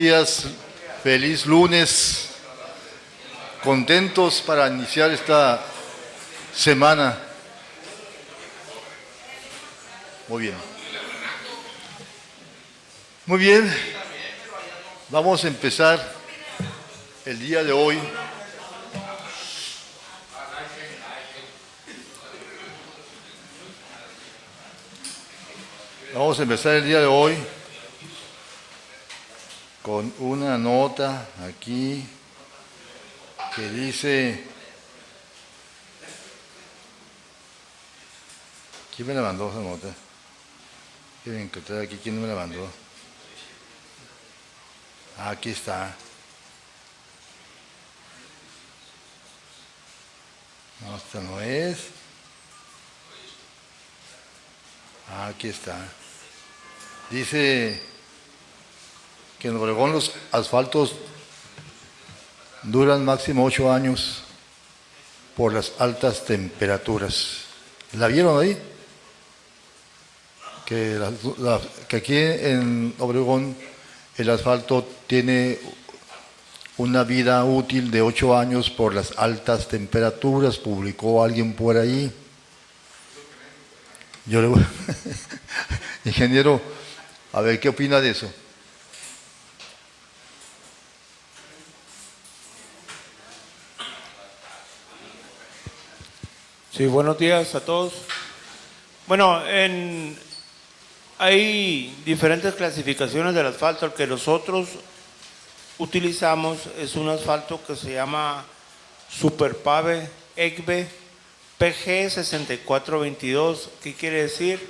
Días, feliz lunes, contentos para iniciar esta semana. Muy bien. Muy bien, vamos a empezar el día de hoy. Vamos a empezar el día de hoy con una nota aquí que dice, ¿quién me la mandó esa nota? Quiero encontrar aquí quién me la mandó. Aquí está. No, esta no es. Aquí está. Dice que en Obregón los asfaltos duran máximo 8 años por las altas temperaturas. ¿La vieron ahí? Que aquí en Obregón el asfalto tiene una vida útil de 8 años por las altas temperaturas, publicó alguien por ahí. Yo le voy... Ingeniero, a ver, ¿qué opina de eso? Sí, buenos días a todos. Bueno, hay diferentes clasificaciones del asfalto. El que nosotros utilizamos es un asfalto que se llama Superpave ECBE PG 6422. ¿Qué quiere decir?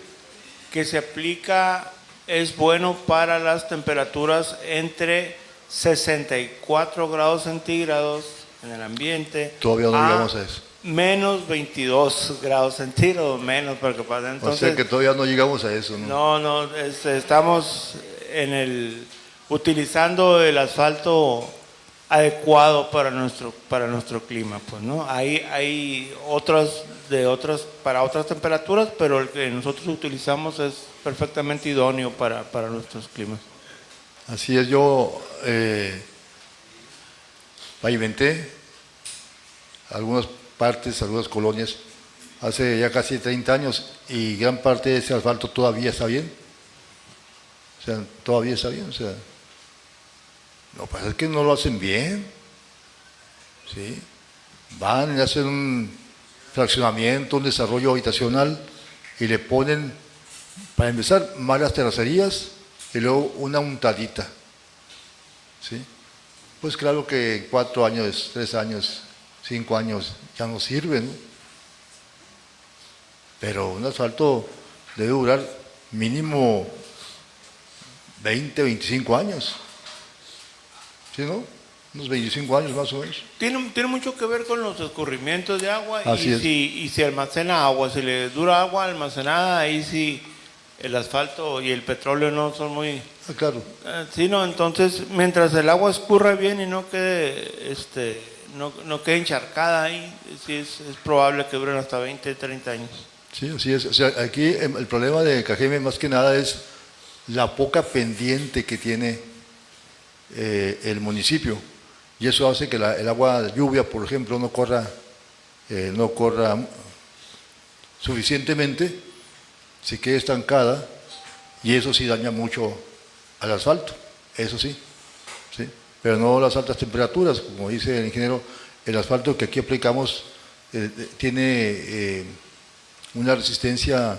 Que se aplica, es bueno para las temperaturas entre 64 grados centígrados en el ambiente. Todavía no llegamos a eso. Menos 22 grados centígrados, menos para que pase. Entonces, o sea que todavía no llegamos a eso, ¿no? No, estamos utilizando el asfalto adecuado para nuestro clima, pues, ¿no? Hay para otras temperaturas, pero el que nosotros utilizamos es perfectamente idóneo para nuestros climas. Así es, yo pavimenté algunas partes, algunas colonias, hace ya casi 30 años y gran parte de ese asfalto todavía está bien. O sea, todavía está bien. O sea, lo que pasa es que no lo hacen bien. ¿Sí? Van y hacen un fraccionamiento, un desarrollo habitacional y le ponen, para empezar, malas terracerías y luego una untadita. ¿Sí? Pues claro que en 4 años, 3 años, 5 años ya no sirve, ¿no? Pero un asfalto debe durar mínimo 20, 25 años. ¿Sí, no? Unos 25 años más o menos. Tiene mucho que ver con los escurrimientos de agua. Así es. Y si almacena agua, si le dura agua almacenada, ahí sí el asfalto y el petróleo no son muy... Claro. Sí, no, entonces mientras el agua escurra bien y no quede no quede encharcada ahí, sí es probable que duren hasta 20, 30 años. Sí, así es. O sea, aquí el problema de Cajeme más que nada es la poca pendiente que tiene el municipio. Y eso hace que el agua de lluvia, por ejemplo, no corra suficientemente, se quede estancada y eso sí daña mucho al asfalto, eso sí. ¿Sí? Pero no las altas temperaturas, como dice el ingeniero, el asfalto que aquí aplicamos tiene una resistencia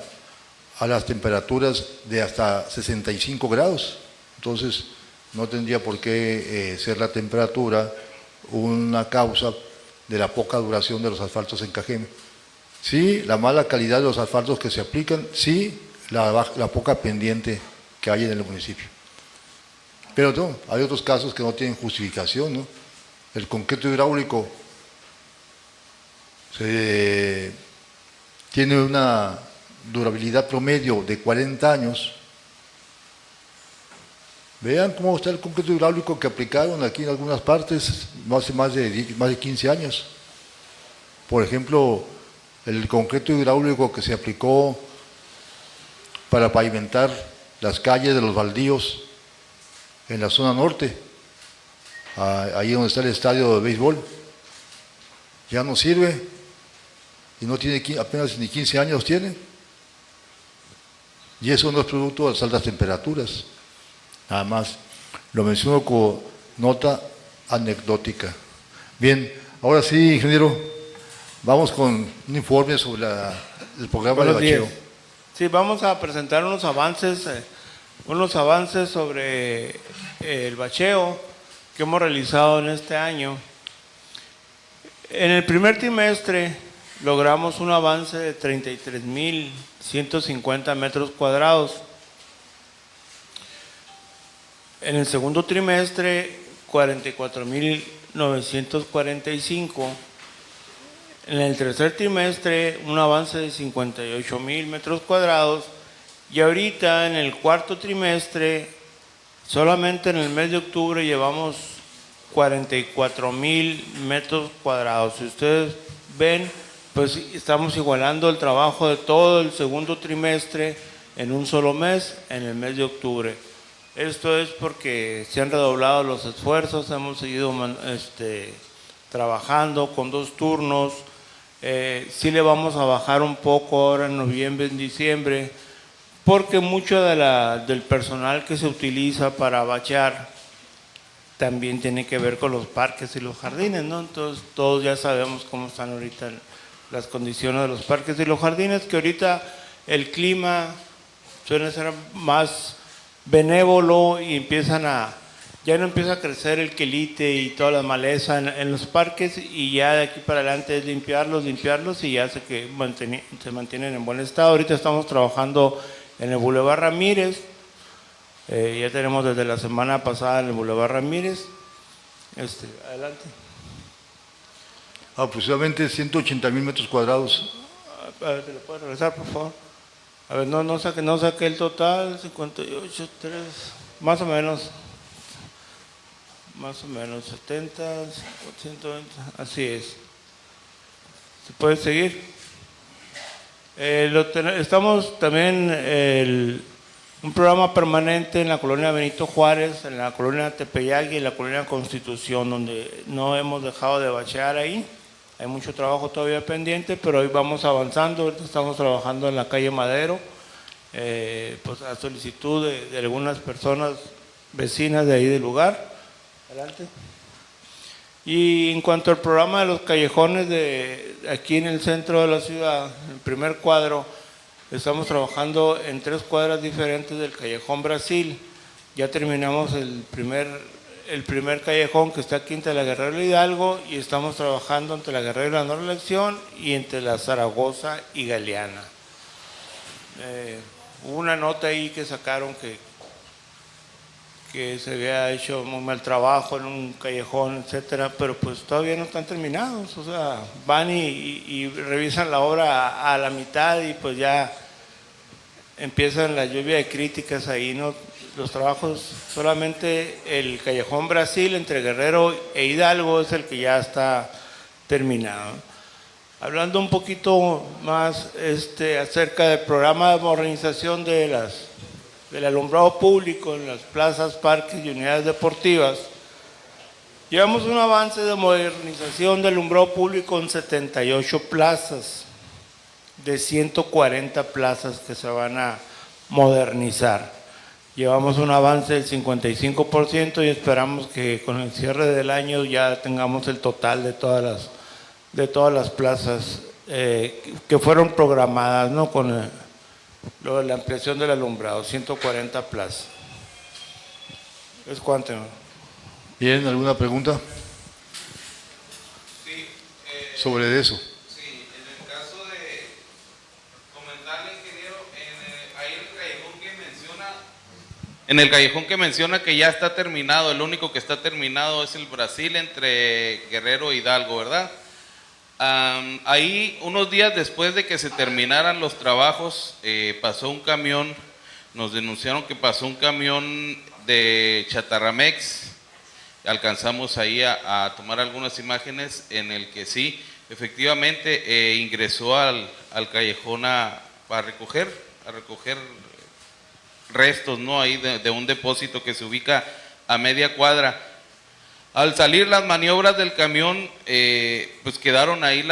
a las temperaturas de hasta 65 grados, entonces no tendría por qué ser la temperatura una causa de la poca duración de los asfaltos en Cajeme. Sí, la mala calidad de los asfaltos que se aplican, sí, la poca pendiente que hay en el municipio. Pero no, hay otros casos que no tienen justificación, ¿no? El concreto hidráulico tiene una durabilidad promedio de 40 años. Vean cómo está el concreto hidráulico que aplicaron aquí en algunas partes hace más de 15 años. Por ejemplo, el concreto hidráulico que se aplicó para pavimentar las calles de los baldíos en la zona norte, ahí donde está el estadio de béisbol. Ya no sirve y no tiene apenas ni 15 años tiene. Y eso no es producto de las altas temperaturas. Nada más. Lo menciono como nota anecdótica. Bien, ahora sí, ingeniero, vamos con un informe sobre el programa de bacheo. Sí, vamos a presentar unos avances sobre el bacheo que hemos realizado en este año. En el primer trimestre logramos un avance de 33.150 metros cuadrados. En el segundo trimestre, 44.945. En el tercer trimestre, un avance de 58.000 metros cuadrados. Y ahorita, en el cuarto trimestre, solamente en el mes de octubre llevamos 44.000 metros cuadrados. Si ustedes ven, pues estamos igualando el trabajo de todo el segundo trimestre en un solo mes, en el mes de octubre. Esto es porque se han redoblado los esfuerzos, hemos seguido trabajando con 2 turnos. Sí le vamos a bajar un poco ahora en noviembre, en diciembre, porque mucho del personal que se utiliza para bachear también tiene que ver con los parques y los jardines, ¿no? Entonces todos ya sabemos cómo están ahorita las condiciones de los parques y los jardines, que ahorita el clima suele ser más benévolo y ya no empieza a crecer el quelite y toda la maleza en los parques, y ya de aquí para adelante es limpiarlos y ya se mantienen en buen estado. Ahorita estamos trabajando en el Boulevard Ramírez. Ya tenemos desde la semana pasada en el Boulevard Ramírez. Adelante. Aproximadamente 180.000 metros cuadrados. A ver, ¿te lo puedes regresar, por favor? A ver, no saqué el total, 58, 3, más o menos, 70, 120, así es. ¿Se puede seguir? Estamos también un programa permanente en la colonia Benito Juárez, en la colonia Tepeyac y en la colonia Constitución, donde no hemos dejado de bachear ahí. Hay mucho trabajo todavía pendiente, pero hoy vamos avanzando. Ahorita estamos trabajando en la calle Madero, pues a solicitud de algunas personas vecinas de ahí del lugar. Adelante. Y en cuanto al programa de los callejones de aquí en el centro de la ciudad, el primer cuadro, estamos trabajando en 3 cuadras diferentes del Callejón Brasil. Ya terminamos el primer callejón, que está aquí entre la Guerrero Hidalgo, y estamos trabajando entre la Guerrero y la Nueva Elección y entre la Zaragoza y Galeana. Hubo una nota ahí que sacaron que se había hecho muy mal trabajo en un callejón, etcétera, pero pues todavía no están terminados. O sea, van y revisan la obra a la mitad y pues ya empiezan la lluvia de críticas ahí, ¿no? Los trabajos, solamente el Callejón Brasil entre Guerrero e Hidalgo es el que ya está terminado. Hablando un poquito más acerca del programa de modernización del alumbrado público en las plazas, parques y unidades deportivas, llevamos un avance de modernización del alumbrado público en 78 plazas, de 140 plazas que se van a modernizar. Llevamos un avance del 55% y esperamos que con el cierre del año ya tengamos el total de todas las plazas que fueron programadas, ¿no? Con la ampliación del alumbrado, 140 plazas. ¿Es cuánto? Bien, ¿alguna pregunta? Sí, sobre eso. Sí, en el caso de comentarle, ingeniero, ahí en el callejón que menciona que ya está terminado, el único que está terminado es el Brasil entre Guerrero e Hidalgo, ¿verdad? Ahí, unos días después de que se terminaran los trabajos, pasó un camión, nos denunciaron que pasó un camión de Chatarramex. Alcanzamos ahí a tomar algunas imágenes en el que sí, efectivamente ingresó al callejón a recoger restos, ¿no? Ahí de un depósito que se ubica a media cuadra. Al salir las maniobras del camión, pues quedaron ahí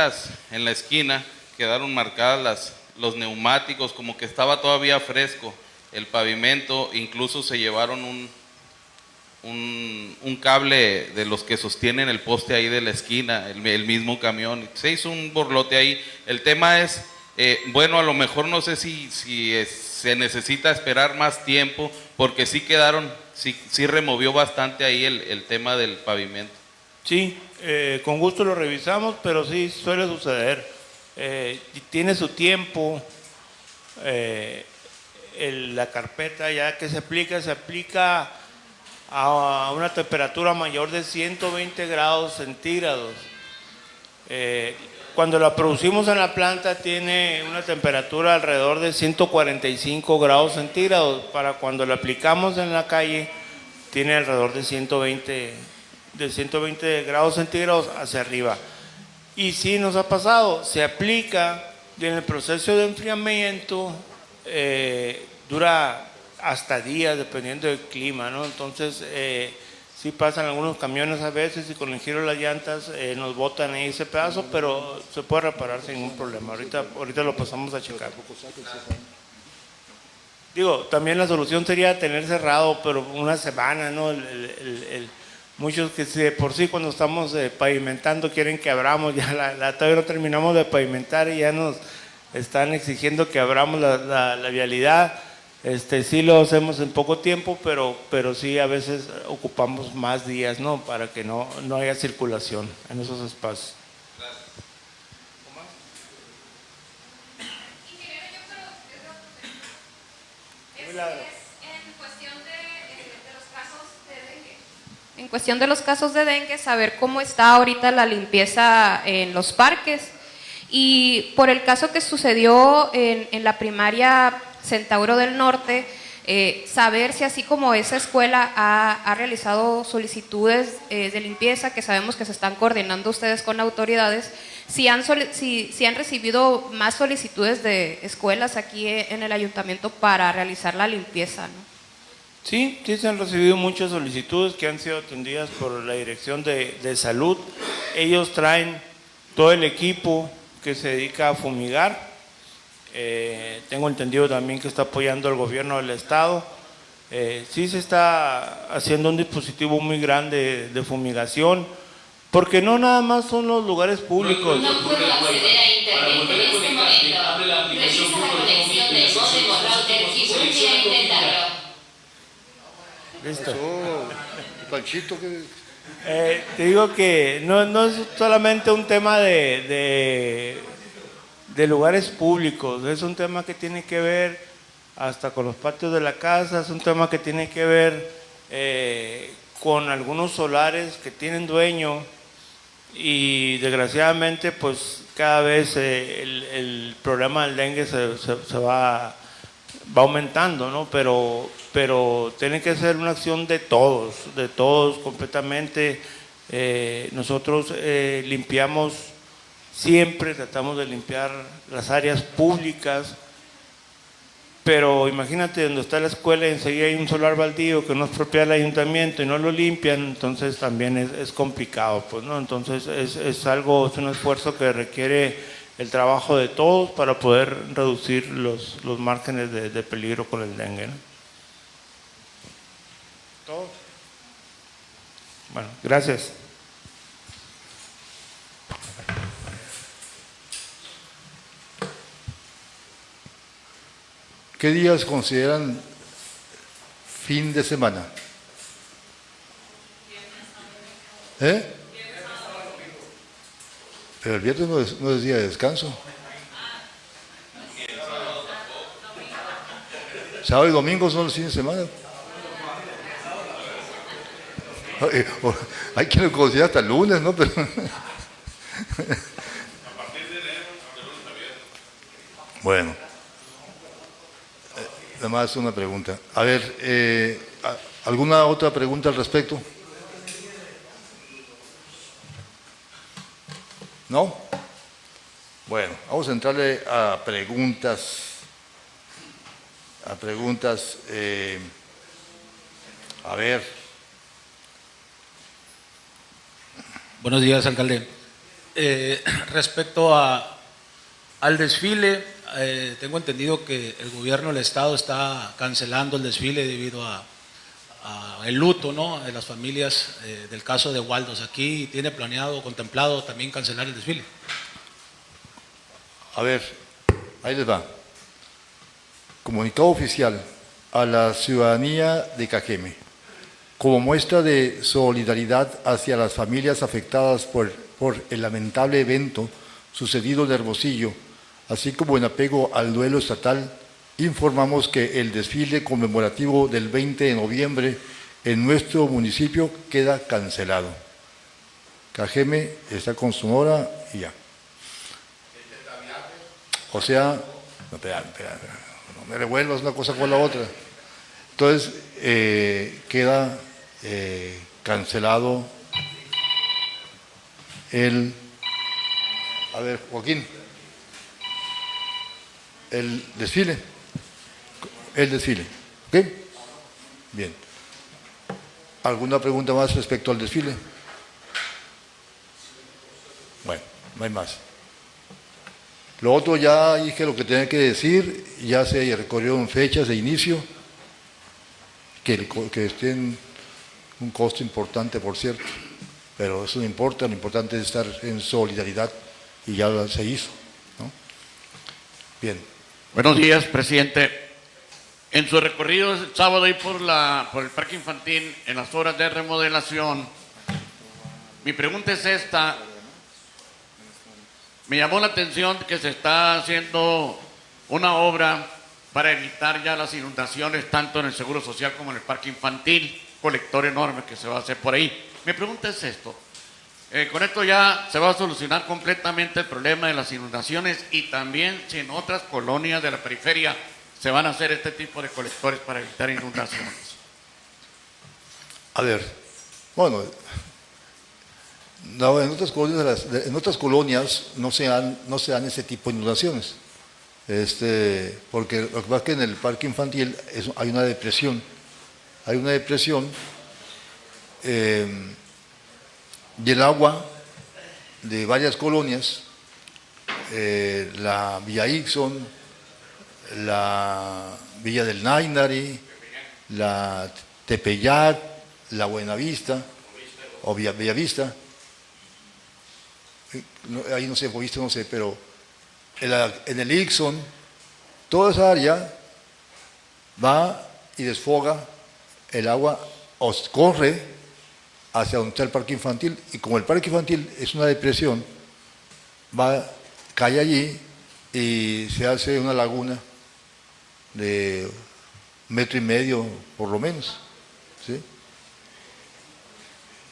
en la esquina, quedaron marcadas los neumáticos, como que estaba todavía fresco el pavimento, incluso se llevaron un cable de los que sostienen el poste ahí de la esquina, el mismo camión, se hizo un borlote ahí. El tema es, bueno, a lo mejor no sé si se necesita esperar más tiempo, porque sí quedaron, sí removió bastante ahí el tema del pavimento. Sí, con gusto lo revisamos, pero sí suele suceder. Tiene su tiempo, la carpeta ya que se aplica a una temperatura mayor de 120 grados centígrados. Cuando la producimos en la planta tiene una temperatura alrededor de 145 grados centígrados. Para cuando la aplicamos en la calle tiene alrededor de 120 grados centígrados hacia arriba. Y sí nos ha pasado, se aplica y en el proceso de enfriamiento dura hasta días dependiendo del clima, ¿no? Entonces sí pasan algunos camiones a veces y con el giro de las llantas nos botan ahí ese pedazo, pero se puede reparar sin ningún problema. Ahorita lo pasamos a checar. Digo, también la solución sería tener cerrado, pero una semana, ¿no? Muchos que de por sí cuando estamos pavimentando quieren que abramos, ya todavía no terminamos de pavimentar y ya nos están exigiendo que abramos la vialidad. Sí lo hacemos en poco tiempo, pero sí a veces ocupamos más días, ¿no? Para que no haya circulación en esos espacios. En cuestión de los casos de dengue, saber cómo está ahorita la limpieza en los parques. Y por el caso que sucedió en la primaria Centauro del Norte, saber si así como esa escuela ha realizado solicitudes de limpieza, que sabemos que se están coordinando ustedes con autoridades, si han recibido más solicitudes de escuelas aquí en el ayuntamiento para realizar la limpieza, ¿no? Sí, se han recibido muchas solicitudes que han sido atendidas por la Dirección de Salud. Ellos traen todo el equipo que se dedica a fumigar. Tengo entendido también que está apoyando el gobierno del estado. Sí se está haciendo un dispositivo muy grande de fumigación, porque no nada más son los lugares públicos. No puedo acceder a internet en este momento. Revisa la conexión del módem o router y vuelve a intentarlo. Listo. Panchito, Te digo que no es solamente un tema de lugares públicos, es un tema que tiene que ver hasta con los patios de la casa, es un tema que tiene que ver con algunos solares que tienen dueño y desgraciadamente pues cada vez el problema del dengue se va aumentando, ¿no? Pero tiene que ser una acción de todos completamente. Nosotros limpiamos siempre, tratamos de limpiar las áreas públicas, pero imagínate donde está la escuela y enseguida hay un solar baldío que no es propiedad del ayuntamiento y no lo limpian, entonces también es complicado, pues, ¿no? Entonces es un esfuerzo que requiere el trabajo de todos para poder reducir los márgenes de peligro con el dengue, ¿no? ¿Todo? Bueno, gracias. ¿Qué días consideran fin de semana? Pero el viernes no es día de descanso. Sábado y domingo son los fines de semana. Hay quien lo considera hasta el lunes, ¿no? Pero bueno, nada más una pregunta. A ver, ¿alguna otra pregunta al respecto? ¿No? Bueno, vamos a entrarle a preguntas. A ver. Buenos días, alcalde. Respecto al desfile, tengo entendido que el gobierno del estado está cancelando el desfile debido a el luto, ¿no?, de las familias del caso de Waldos. ¿Aquí tiene planeado, contemplado también cancelar el desfile? A ver, ahí les va. Comunicado oficial a la ciudadanía de Cajeme. Como muestra de solidaridad hacia las familias afectadas por el lamentable evento sucedido en Hermosillo, así como en apego al duelo estatal, informamos que el desfile conmemorativo del 20 de noviembre en nuestro municipio queda cancelado. Cajeme está con Sonora y ya. O sea, no, espera, no me revuelvas una cosa con la otra. Entonces, queda cancelado el... A ver, Joaquín, el desfile. El desfile, ¿ok? Bien. ¿Alguna pregunta más respecto al desfile? Bueno, no hay más. Lo otro ya dije lo que tenía que decir, ya se recorrieron fechas de inicio, que tienen un costo importante, por cierto, pero eso no importa, lo importante es estar en solidaridad y ya se hizo, ¿no? Bien. Buenos días, presidente. En su recorrido el sábado y por el parque infantil, en las obras de remodelación, mi pregunta es esta. Me llamó la atención que se está haciendo una obra para evitar ya las inundaciones, tanto en el Seguro Social como en el parque infantil, colector enorme que se va a hacer por ahí. Mi pregunta es esto. Con esto ya se va a solucionar completamente el problema de las inundaciones y también si en otras colonias de la periferia se van a hacer este tipo de colectores para evitar inundaciones. A ver, bueno, no, en otras colonias no se dan ese tipo de inundaciones, porque lo que pasa es que en el parque infantil hay una depresión, y el agua de varias colonias, la Villa Ixon, la Villa del Nainari, la Tepeyac, la Buenavista o Bellavista, ahí no sé, Boavista no sé, pero en el Ixon, toda esa área va y desfoga el agua, corre hacia donde está el parque infantil, y como el parque infantil es una depresión, cae allí y se hace una laguna de 1,5 metros por lo menos, ¿sí?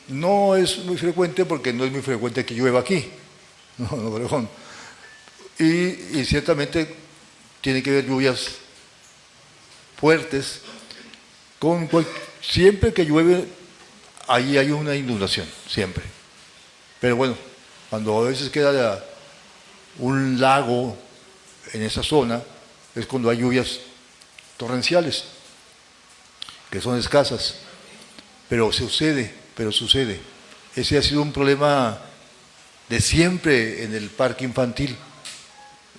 No es muy frecuente porque no es muy frecuente que llueva aquí, no, Obregón. Y ciertamente tiene que haber lluvias fuertes. Siempre que llueve, ahí hay una inundación, siempre. Pero bueno, cuando a veces queda un lago en esa zona, es cuando hay lluvias torrenciales, que son escasas, pero sucede. Ese ha sido un problema de siempre en el parque infantil.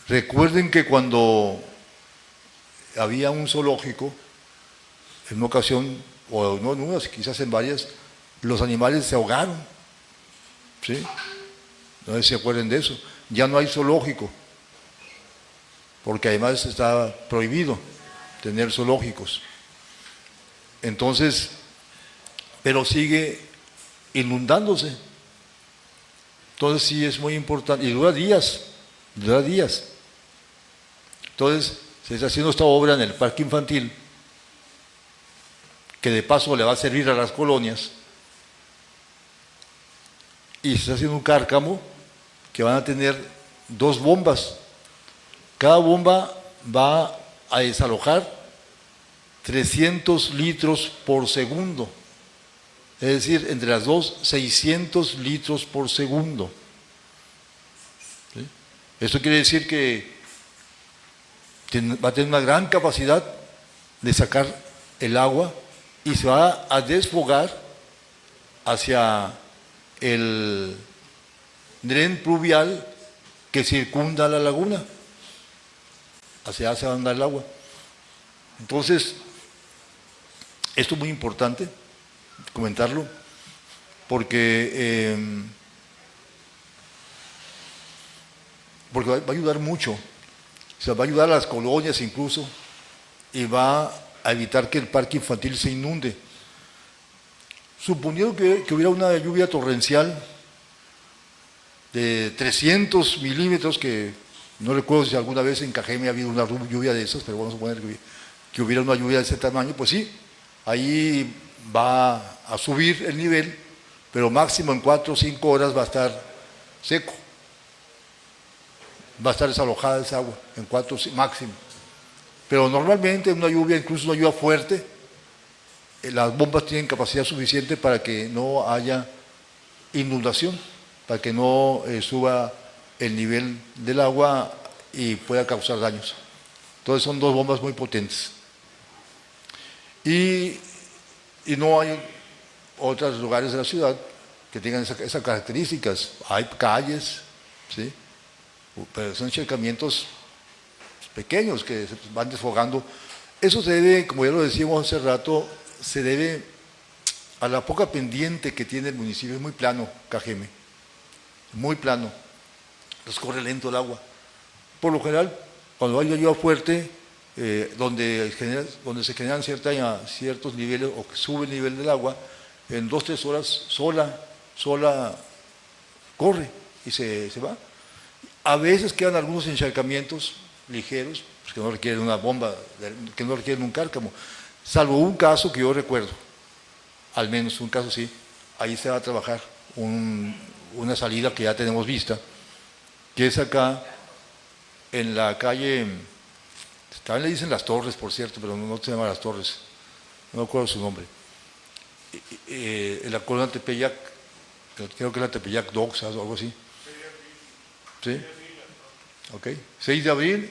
Recuerden que cuando había un zoológico, en una ocasión, o no en unas, quizás en varias, los animales se ahogaron, ¿sí? No sé si se acuerdan de eso. Ya no hay zoológico, porque además está prohibido tener zoológicos. Entonces, pero sigue inundándose. Entonces sí es muy importante, y dura días. Entonces se está haciendo esta obra en el parque infantil, que de paso le va a servir a las colonias, y se está haciendo un cárcamo que van a tener 2 bombas. Cada bomba va a desalojar 300 litros por segundo. Es decir, entre las dos, 600 litros por segundo. ¿Sí? Esto quiere decir que va a tener una gran capacidad de sacar el agua y se va a desfogar hacia el dren pluvial que circunda la laguna. Hacia allá se va a andar el agua. Entonces, esto es muy importante comentarlo, porque va a ayudar mucho. O sea, va a ayudar a las colonias incluso, y va a evitar que el parque infantil se inunde. Suponiendo que hubiera una lluvia torrencial de 300 milímetros, que no recuerdo si alguna vez en Cajeme ha habido una lluvia de esas, pero vamos a suponer que hubiera una lluvia de ese tamaño, pues sí, ahí va a subir el nivel, pero máximo en 4 o 5 horas va a estar seco. Va a estar desalojada esa agua, en 4 máximo. Pero normalmente una lluvia, incluso una lluvia fuerte, las bombas tienen capacidad suficiente para que no haya inundación, para que no suba el nivel del agua y pueda causar daños. Entonces son 2 bombas muy potentes. Y no hay otros lugares de la ciudad que tengan esas características. Hay calles, ¿sí? Pero son encharcamientos pequeños que se van desfogando. Eso se debe, como ya lo decíamos hace rato, se debe a la poca pendiente que tiene el municipio. Es muy plano, Cajeme, muy plano, les corre lento el agua. Por lo general, cuando hay una lluvia fuerte, donde se generan ciertos niveles, o que sube el nivel del agua, en 2 o 3 horas sola corre y se va. A veces quedan algunos encharcamientos ligeros, pues, que no requieren una bomba, que no requieren un cárcamo, salvo un caso que yo recuerdo, al menos un caso sí. Ahí se va a trabajar una salida que ya tenemos vista, que es acá en la calle, también le dicen Las Torres, por cierto, pero no se llama Las Torres, no recuerdo su nombre, en la colonia Tepeyac, creo que es la Tepeyac Doxa o algo así. ¿Sí? Ok, 6 de abril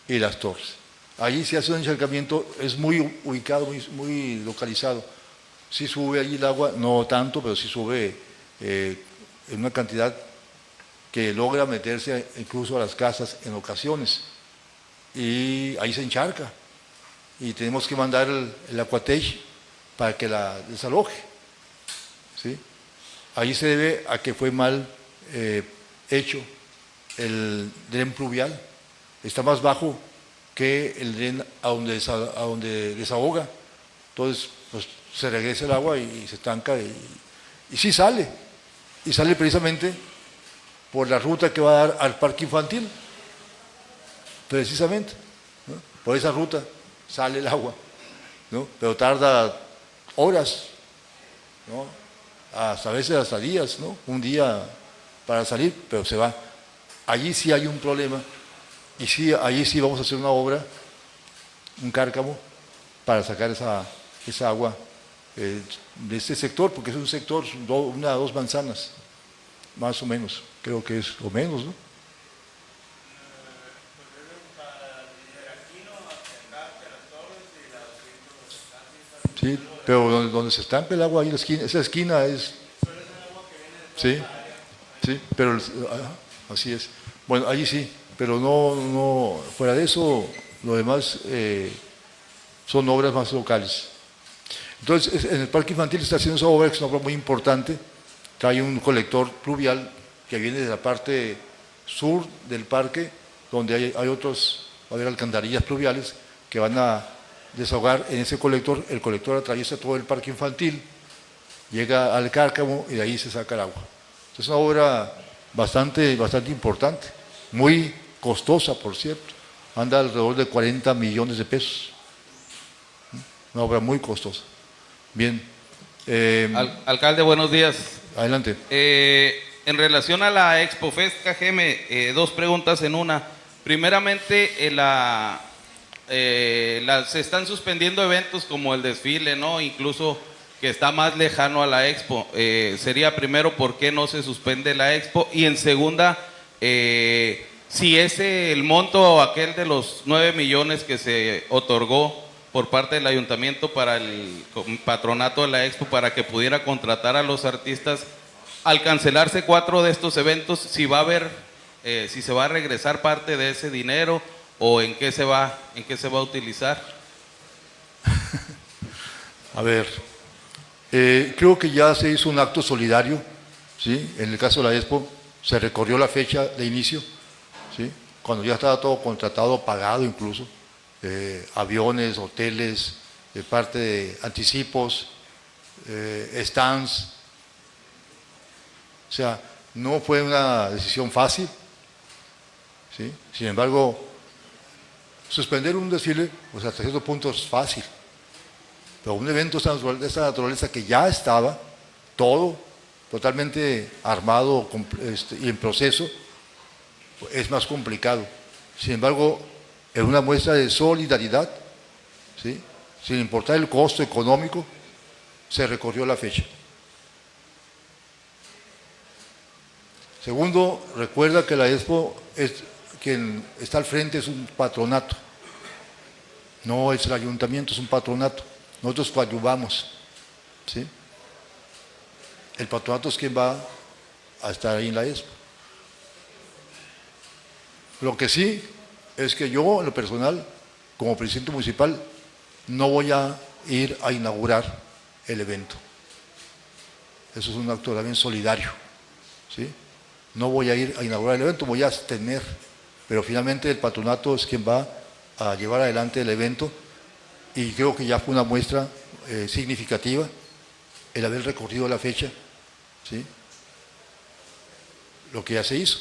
y Las Torres. Allí se hace un encharcamiento, es muy ubicado, muy localizado. Sí sube allí el agua, no tanto, pero sí sube en una cantidad que logra meterse incluso a las casas en ocasiones. Y ahí se encharca. Y tenemos que mandar el Aquatech para que la desaloje. ¿Sí? Ahí se debe a que fue mal hecho el dren pluvial. Está más bajo que el dren a donde desahoga. Entonces, pues se regresa el agua y se estanca y sí sale. Y sale precisamente por la ruta que va a dar al parque infantil. Precisamente, ¿no? Por esa ruta sale el agua, ¿no? Pero tarda horas, ¿no? A veces hasta días, ¿no? Un día para salir, pero se va. Allí sí hay un problema y sí, allí sí vamos a hacer una obra, un cárcamo, para sacar esa agua de este sector, porque es un sector, 1 a 2 manzanas, más o menos, creo que es, o menos, ¿no? Sí, pero donde se estampa el agua ahí, esa esquina es... Sí, sí, pero así es. Bueno, allí sí, pero no fuera de eso, lo demás son obras más locales. Entonces, en el parque infantil se está haciendo esa obra, que es una obra muy importante. Trae un colector pluvial que viene de la parte sur del parque, donde hay otros, va a haber alcantarillas pluviales que van a desahogar en ese colector. El colector atraviesa todo el parque infantil, llega al cárcamo y de ahí se saca el agua. Entonces, es una obra bastante importante, muy costosa, por cierto. Anda alrededor de 40 millones de pesos. Una obra muy costosa. Bien. Alcalde, buenos días. Adelante. En relación a la Expo Fest Cajeme, 2 preguntas en una. Primeramente, se están suspendiendo eventos como el desfile, ¿no? Incluso que está más lejano a la Expo. Sería primero, ¿por qué no se suspende la Expo? Y en segunda, si el monto aquel de los 9 millones que se otorgó por parte del ayuntamiento para el patronato de la Expo para que pudiera contratar a los artistas, al cancelarse 4 de estos eventos, si va a haber, si se va a regresar parte de ese dinero o en qué se va a utilizar. A ver, creo que ya se hizo un acto solidario, ¿sí? En el caso de la Expo se recorrió la fecha de inicio, ¿sí? Cuando ya estaba todo contratado, pagado incluso, aviones, hoteles, parte de anticipos, stands. O sea, no fue una decisión fácil, ¿sí? Sin embargo, suspender un desfile, pues hasta cierto punto es fácil. Pero un evento de esta naturaleza que ya estaba todo totalmente armado y en proceso, es más complicado. Sin embargo, en una muestra de solidaridad, ¿sí? Sin importar el costo económico, se recorrió la fecha. Segundo, recuerda que la Expo, quien está al frente es un patronato, no es el ayuntamiento, es un patronato. Nosotros coadyuvamos, ¿sí? El patronato es quien va a estar ahí en la Expo. Lo que sí es que yo, en lo personal, como presidente municipal, no voy a ir a inaugurar el evento. Eso es un acto también solidario, ¿sí? No voy a ir a inaugurar el evento, voy a abstener, pero finalmente el patronato es quien va a llevar adelante el evento y creo que ya fue una muestra significativa el haber recorrido la fecha, ¿sí? Lo que ya se hizo.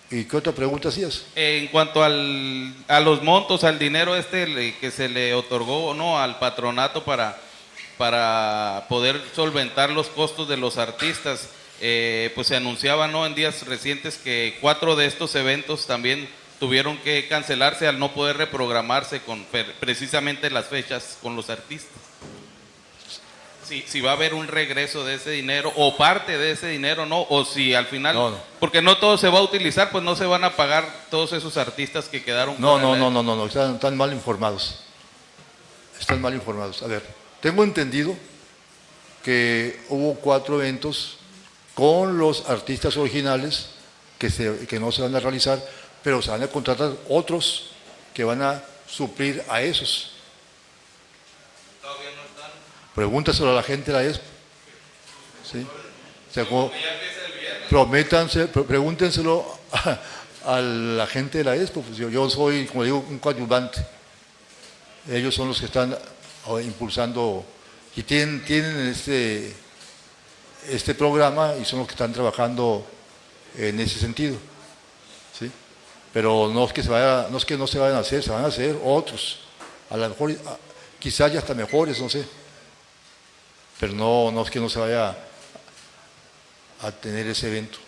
¿Y qué otra pregunta hacías? En cuanto a los montos, al dinero que se le otorgó, ¿no?, al patronato para poder solventar los costos de los artistas, pues se anunciaba, ¿no?, en días recientes que 4 de estos eventos también tuvieron que cancelarse al no poder reprogramarse con precisamente las fechas con los artistas. Si va a haber un regreso de ese dinero o parte de ese dinero, ¿no? O si al final, no. Porque no todo se va a utilizar, pues no se van a pagar todos esos artistas que quedaron. No, están mal informados. Están mal informados. A ver, tengo entendido que hubo 4 eventos con los artistas originales que no se van a realizar, pero se van a contratar otros que van a suplir a esos. Pregúntaselo a la gente de la Expo, ¿sí? Pregúntenselo a la gente de la Expo. Pues yo soy, como digo, un coadyuvante. Ellos son los que están impulsando y tienen este programa y son los que están trabajando en ese sentido, ¿sí? Pero no es que no se vayan a hacer, se van a hacer otros, a lo mejor quizás ya hasta mejores, no sé. Pero no es que no se vaya a tener ese evento.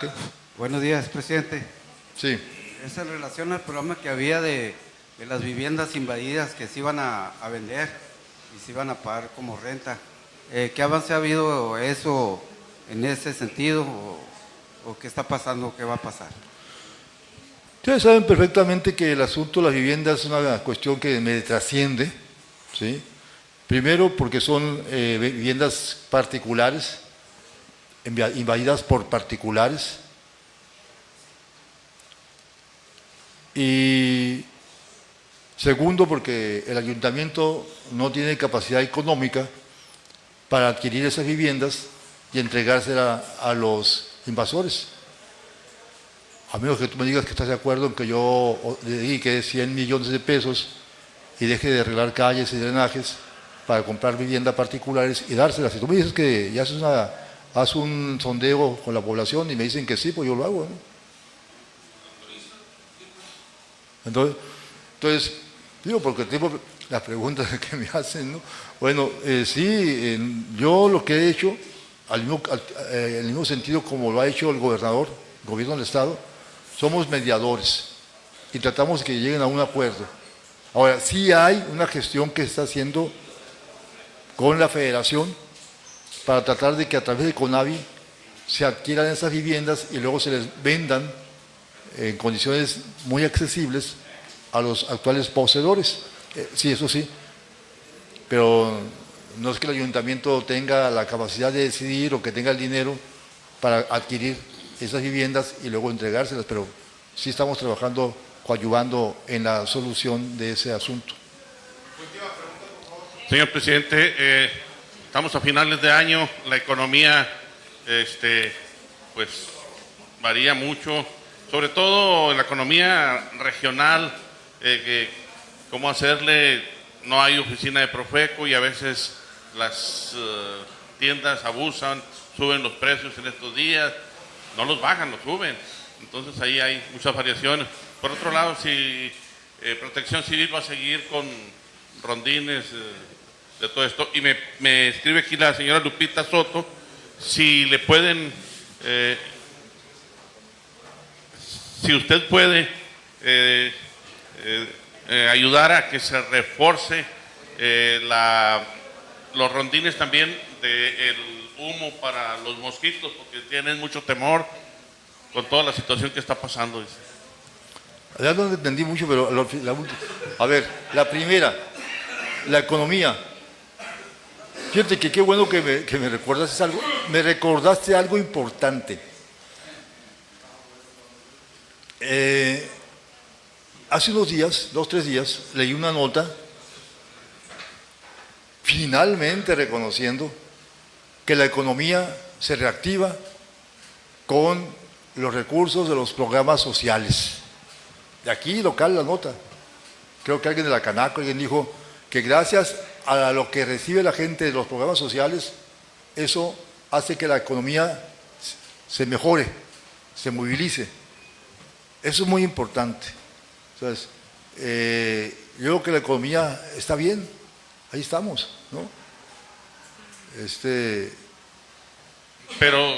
¿Qué? Buenos días, presidente. Sí. Es en relación al programa que había de las viviendas invadidas que se iban a vender y se iban a pagar como renta. ¿Qué avance ha habido eso en ese sentido o qué está pasando, qué va a pasar? Ustedes saben perfectamente que el asunto de las viviendas es una cuestión que me trasciende, ¿sí? Primero porque son viviendas particulares, invadidas por particulares. Y segundo porque el ayuntamiento no tiene capacidad económica para adquirir esas viviendas y entregárselas a los invasores. A menos que tú me digas que estás de acuerdo en que yo dedique 100 millones de pesos y deje de arreglar calles y drenajes para comprar viviendas particulares y dárselas. Si tú me dices que ya haz un sondeo con la población y me dicen que sí, pues yo lo hago, ¿no? Entonces, digo, porque tengo las preguntas que me hacen, ¿no? Bueno, sí, yo lo que he hecho, en el mismo sentido como lo ha hecho el gobernador, el gobierno del Estado, somos mediadores y tratamos de que lleguen a un acuerdo. Ahora, sí hay una gestión que se está haciendo con la federación para tratar de que a través de CONAVI se adquieran esas viviendas y luego se les vendan en condiciones muy accesibles a los actuales poseedores. Sí, eso sí, pero no es que el ayuntamiento tenga la capacidad de decidir o que tenga el dinero para adquirir esas viviendas y luego entregárselas, pero sí estamos trabajando, coadyuvando en la solución de ese asunto. Señor presidente, estamos a finales de año, la economía pues varía mucho, sobre todo en la economía regional, cómo hacerle, no hay oficina de Profeco y a veces las tiendas abusan, suben los precios en estos días, no los bajan, los suben, entonces ahí hay muchas variaciones. Por otro lado, si Protección Civil va a seguir con rondines de todo esto, y me escribe aquí la señora Lupita Soto, si le pueden, si usted puede ayudar a que se refuerce los rondines también del humo para los mosquitos, porque tienen mucho temor con toda la situación que está pasando. Ya no entendí mucho, pero a ver, la primera, la economía. Fíjate que qué bueno que me recordaste algo. Me recordaste algo importante. Hace unos días, 2 o 3 días, leí una nota finalmente reconociendo que la economía se reactiva con los recursos de los programas sociales. De aquí local la nota. Creo que alguien de la Canaco, alguien dijo que gracias a lo que recibe la gente de los programas sociales, eso hace que la economía se mejore, se movilice. Eso es muy importante. Entonces, yo creo que la economía está bien, ahí estamos, ¿no? Pero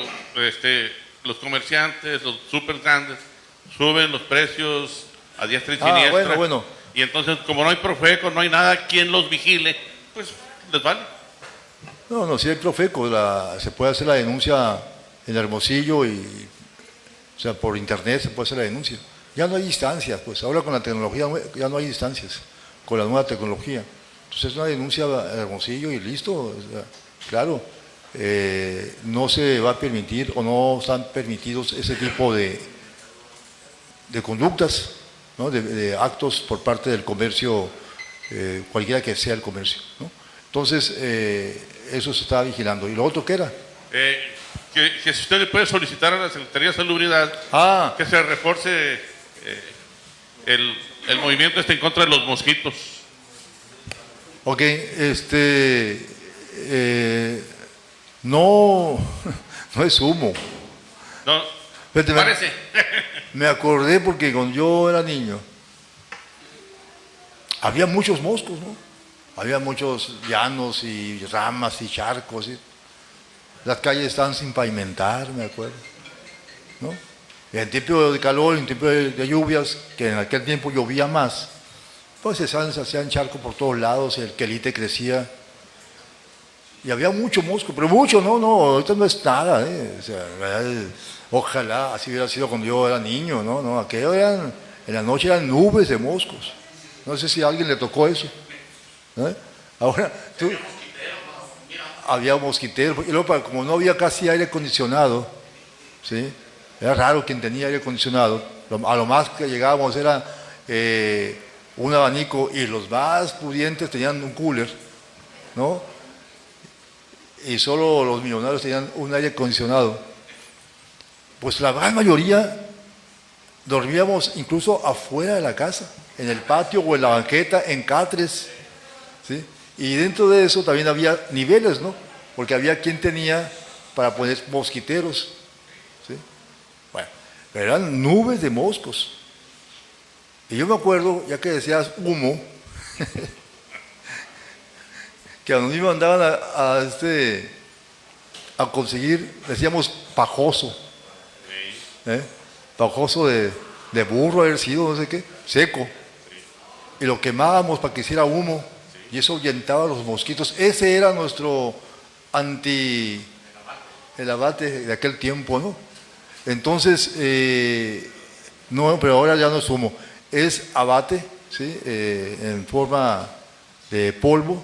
los comerciantes, los super grandes, suben los precios a diestra y siniestra. Bueno. Y entonces, como no hay Profeco, no hay nada quien los vigile, pues les vale. No, si hay Profeco, se puede hacer la denuncia en Hermosillo o sea, por internet se puede hacer la denuncia. Ya no hay distancias, pues ahora con la tecnología ya no hay distancias, con la nueva tecnología. Entonces es una denuncia en Hermosillo y listo, o sea, claro. No se va a permitir o no están permitidos ese tipo de conductas, ¿no? de actos por parte del comercio, cualquiera que sea el comercio, ¿no? Entonces, eso se está vigilando. ¿Y lo otro qué era? Que si usted le puede solicitar a la Secretaría de Salubridad que se refuerce el movimiento en contra de los mosquitos. Ok, no es humo. No, Fíjate, parece. Me acordé porque cuando yo era niño había muchos moscos, ¿no? Había muchos llanos y ramas y charcos. Las calles estaban sin pavimentar, me acuerdo, ¿no? Y en tiempo de calor, en tiempo de lluvias, que en aquel tiempo llovía más, pues se hacían charcos por todos lados, el quelite crecía. Y había mucho mosco, pero mucho, no, ahorita no es nada, O sea, ojalá así hubiera sido cuando yo era niño, no, aquello en la noche eran nubes de moscos. No sé si a alguien le tocó eso, ¿no? Ahora, había mosquiteros, y luego como no había casi aire acondicionado, ¿sí? Era raro quien tenía aire acondicionado, a lo más que llegábamos era un abanico, y los más pudientes tenían un cooler, ¿no? Y solo los millonarios tenían un aire acondicionado. Pues la gran mayoría dormíamos incluso afuera de la casa, en el patio o en la banqueta, en catres, ¿sí? Y dentro de eso también había niveles, ¿no? Porque había quien tenía para poner mosquiteros, ¿sí? Bueno, pero eran nubes de moscos. Y yo me acuerdo, ya que decías humo, que a mí me mandaban a conseguir, decíamos pajoso, pajoso de burro haber sido, no sé qué, seco, y lo quemábamos para que hiciera humo, y eso ahuyentaba a los mosquitos. Ese era nuestro el abate de aquel tiempo, ¿no? Entonces, no, pero ahora ya no es humo, es abate, ¿sí? En forma de polvo,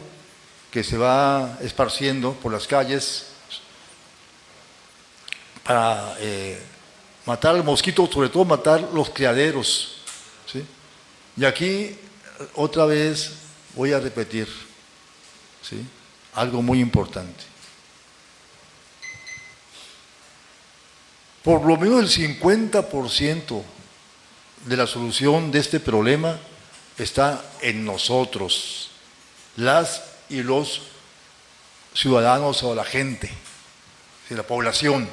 que se va esparciendo por las calles para matar al mosquito, sobre todo matar los criaderos, ¿sí? Y aquí otra vez voy a repetir, ¿sí?, algo muy importante. Por lo menos el 50% de la solución de este problema está en nosotros, las y los ciudadanos o la gente, ¿sí?, la población.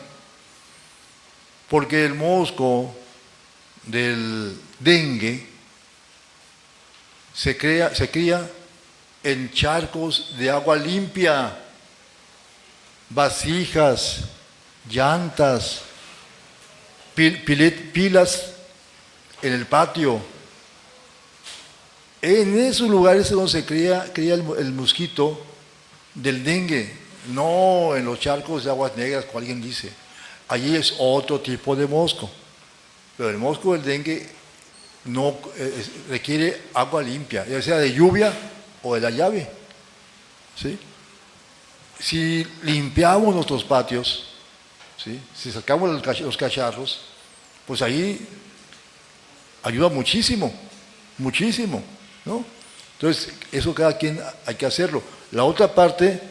Porque el mosco del dengue se cría en charcos de agua limpia, vasijas, llantas, pilas en el patio. En esos lugares es donde se cría el mosquito del dengue, no en los charcos de aguas negras, como alguien dice. Allí es otro tipo de mosco, pero el mosco del dengue no requiere agua limpia, ya sea de lluvia o de la llave, ¿sí? Si limpiamos nuestros patios, ¿sí?, si sacamos los cacharros, pues ahí ayuda muchísimo, muchísimo, ¿no? Entonces, eso cada quien hay que hacerlo. La otra parte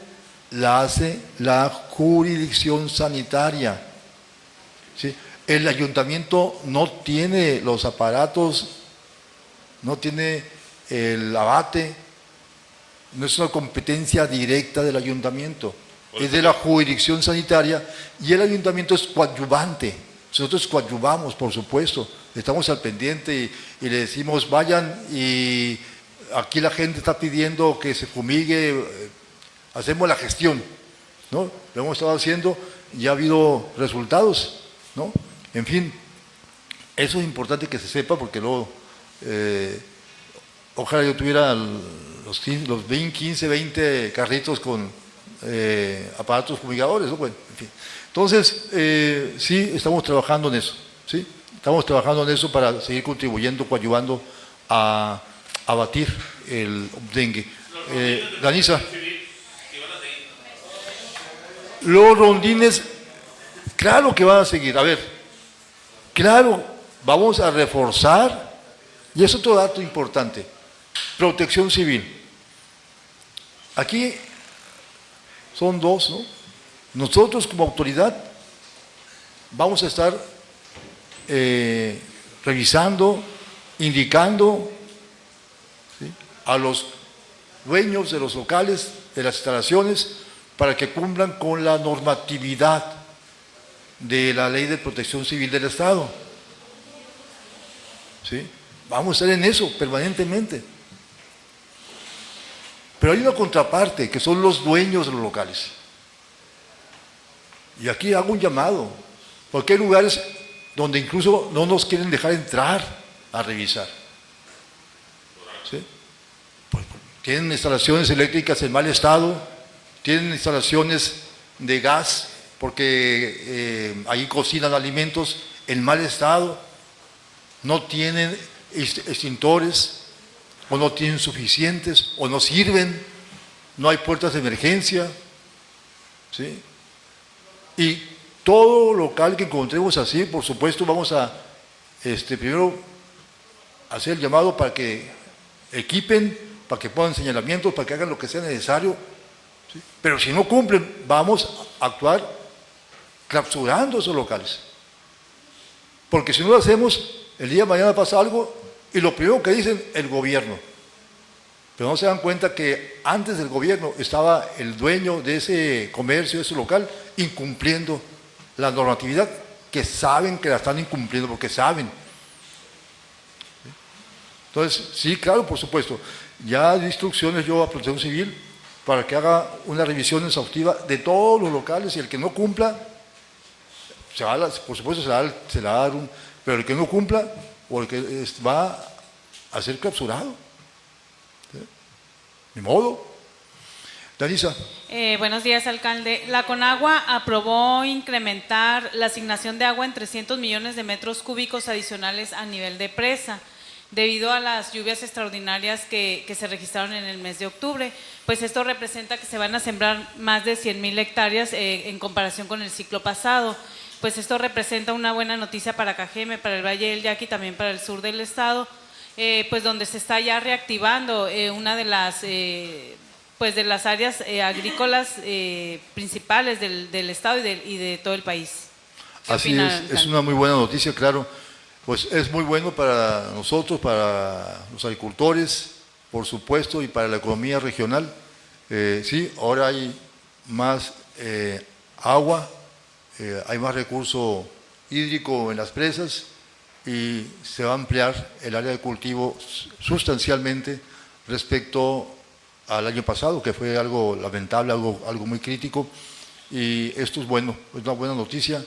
la hace la jurisdicción sanitaria, ¿sí? El ayuntamiento no tiene los aparatos, no tiene el abate, no es una competencia directa del ayuntamiento, es de la jurisdicción sanitaria, y el ayuntamiento es coadyuvante. Nosotros coadyuvamos, por supuesto, estamos al pendiente y le decimos vayan, y aquí la gente está pidiendo que se fumigue, hacemos la gestión, ¿no? Lo hemos estado haciendo y ha habido resultados, ¿no? En fin, eso es importante que se sepa, porque luego ojalá yo tuviera los 15, 20 carritos con aparatos fumigadores, ¿no? Bueno, en fin. Entonces, sí, estamos trabajando en eso, ¿sí? Estamos trabajando en eso para seguir contribuyendo, coadyuvando a abatir el dengue. Danisa. Los rondines, claro que van a seguir. A ver, claro, vamos a reforzar, y es otro dato importante, protección civil. Aquí son dos, ¿no? Nosotros como autoridad vamos a estar revisando, indicando, ¿sí?, a los dueños de los locales, de las instalaciones, para que cumplan con la normatividad de la Ley de Protección Civil del Estado, ¿sí? Vamos a estar en eso permanentemente. Pero hay una contraparte, que son los dueños de los locales. Y aquí hago un llamado, porque hay lugares donde incluso no nos quieren dejar entrar a revisar, ¿sí? Tienen instalaciones eléctricas en mal estado, tienen instalaciones de gas, porque ahí cocinan alimentos en mal estado, no tienen extintores, o no tienen suficientes, o no sirven, no hay puertas de emergencia, ¿sí? Y todo local que encontremos así, por supuesto, vamos a primero hacer el llamado para que equipen, para que pongan señalamientos, para que hagan lo que sea necesario, ¿sí? Pero si no cumplen, vamos a actuar clausurando esos locales. Porque si no lo hacemos, el día de mañana pasa algo y lo primero que dicen, el gobierno. Pero no se dan cuenta que antes del gobierno estaba el dueño de ese comercio, de ese local, incumpliendo la normatividad, que saben que la están incumpliendo, porque saben. Entonces, sí, claro, por supuesto. Ya di instrucciones yo a Protección Civil para que haga una revisión exhaustiva de todos los locales, y el que no cumpla, por supuesto se le va a dar un... Pero el que no cumpla, o el que va a ser clausurado. ¿Sí? Ni modo. Danisa. Buenos días, alcalde. La Conagua aprobó incrementar la asignación de agua en 300 millones de metros cúbicos adicionales a nivel de presa. debido a las lluvias extraordinarias que se registraron en el mes de octubre. Pues esto representa que se van a sembrar más de 100,000 hectáreas en comparación con el ciclo pasado. Pues esto representa una buena noticia para Cajeme, para el Valle del Yaqui, también para el sur del estado, pues donde se está ya reactivando una de las áreas agrícolas principales del estado y de todo el país. Así es una muy buena noticia, claro. Pues es muy bueno para nosotros, para los agricultores, por supuesto, y para la economía regional. Sí, ahora hay más agua, hay más recurso hídrico en las presas y se va a ampliar el área de cultivo sustancialmente respecto al año pasado, que fue algo lamentable, algo muy crítico, y esto es bueno, es una buena noticia.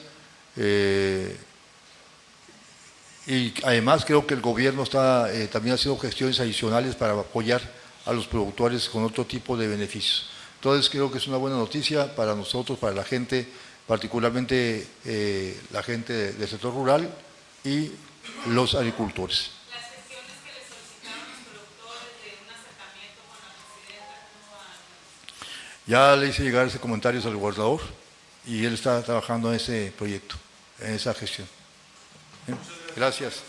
Y además creo que el gobierno está también haciendo gestiones adicionales para apoyar a los productores con otro tipo de beneficios. Entonces creo que es una buena noticia para nosotros, para la gente, particularmente la gente del sector rural y los agricultores. Las gestiones que le solicitaron los productores de un acercamiento con la presidenta, ¿cómo van? Ya le hice llegar ese comentario al gobernador y él está trabajando en ese proyecto, en esa gestión. Gracias.